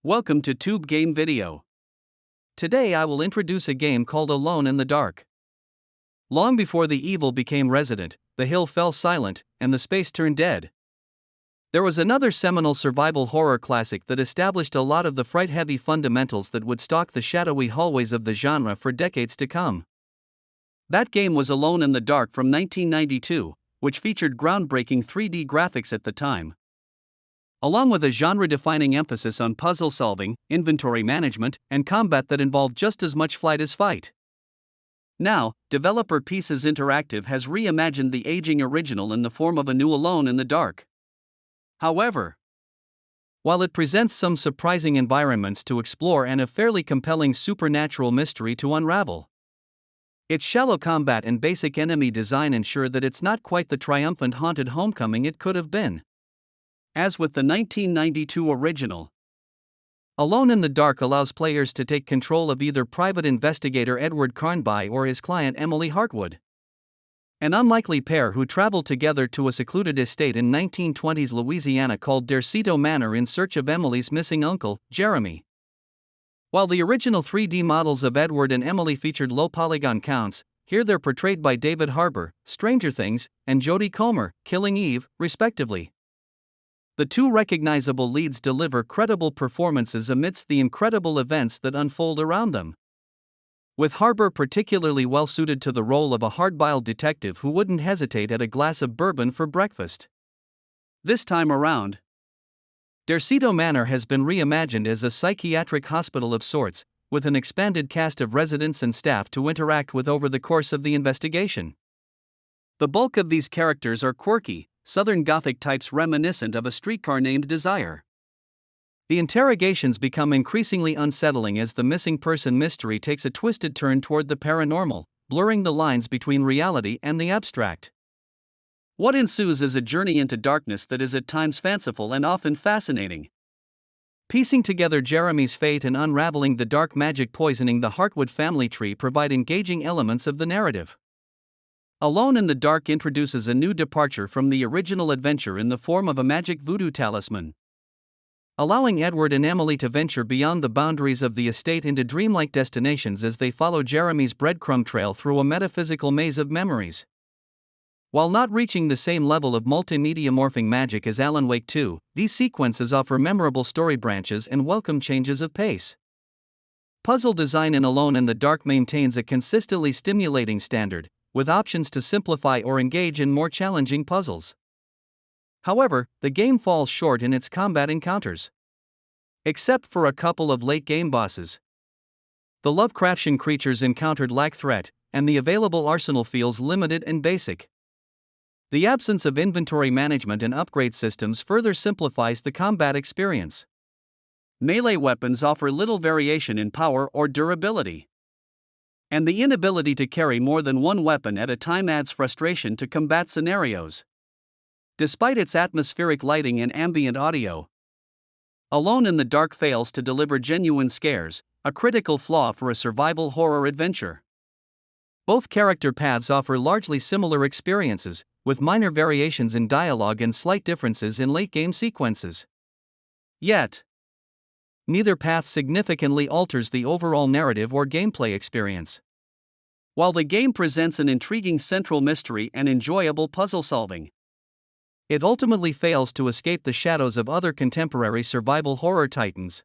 Welcome to Tube Game Video. Today I will introduce a game called Alone in the Dark. Long before the evil became resident, the hill fell silent, and the space turned dead. There was another seminal survival horror classic that established a lot of the fright-heavy fundamentals that would stalk the shadowy hallways of the genre for decades to come. That game was Alone in the Dark from 1992, which featured groundbreaking 3D graphics at the time, along with a genre-defining emphasis on puzzle solving, inventory management, and combat that involved just as much flight as fight. Now, developer Pieces Interactive has reimagined the aging original in the form of a new Alone in the Dark. However, while it presents some surprising environments to explore and a fairly compelling supernatural mystery to unravel, its shallow combat and basic enemy design ensure that it's not quite the triumphant haunted homecoming it could have been. As with the 1992 original, Alone in the Dark allows players to take control of either private investigator Edward Carnby or his client Emily Hartwood, an unlikely pair who traveled together to a secluded estate in 1920s Louisiana called Derceto Manor in search of Emily's missing uncle, Jeremy. While the original 3D models of Edward and Emily featured low-polygon counts, here they're portrayed by David Harbour, Stranger Things, and Jodie Comer, Killing Eve, respectively. The two recognizable leads deliver credible performances amidst the incredible events that unfold around them, with Harbour particularly well suited to the role of a hard-boiled detective who wouldn't hesitate at a glass of bourbon for breakfast. This time around, Derceto Manor has been reimagined as a psychiatric hospital of sorts, with an expanded cast of residents and staff to interact with over the course of the investigation. The bulk of these characters are quirky, Southern Gothic types reminiscent of a streetcar named Desire. The interrogations become increasingly unsettling as the missing person mystery takes a twisted turn toward the paranormal, blurring the lines between reality and the abstract. What ensues is a journey into darkness that is at times fanciful and often fascinating. Piecing together Jeremy's fate and unraveling the dark magic poisoning the Hartwood family tree provide engaging elements of the narrative. Alone in the Dark introduces a new departure from the original adventure in the form of a magic voodoo talisman, allowing Edward and Emily to venture beyond the boundaries of the estate into dreamlike destinations as they follow Jeremy's breadcrumb trail through a metaphysical maze of memories. While not reaching the same level of multimedia morphing magic as Alan Wake 2, these sequences offer memorable story branches and welcome changes of pace. Puzzle design in Alone in the Dark maintains a consistently stimulating standard, with options to simplify or engage in more challenging puzzles. However, the game falls short in its combat encounters, except for a couple of late-game bosses. The Lovecraftian creatures encountered lack threat, and the available arsenal feels limited and basic. The absence of inventory management and upgrade systems further simplifies the combat experience. Melee weapons offer little variation in power or durability, and the inability to carry more than one weapon at a time adds frustration to combat scenarios. Despite its atmospheric lighting and ambient audio, Alone in the Dark fails to deliver genuine scares, a critical flaw for a survival horror adventure. Both character paths offer largely similar experiences, with minor variations in dialogue and slight differences in late-game sequences. Yet, neither path significantly alters the overall narrative or gameplay experience. While the game presents an intriguing central mystery and enjoyable puzzle solving, it ultimately fails to escape the shadows of other contemporary survival horror titans.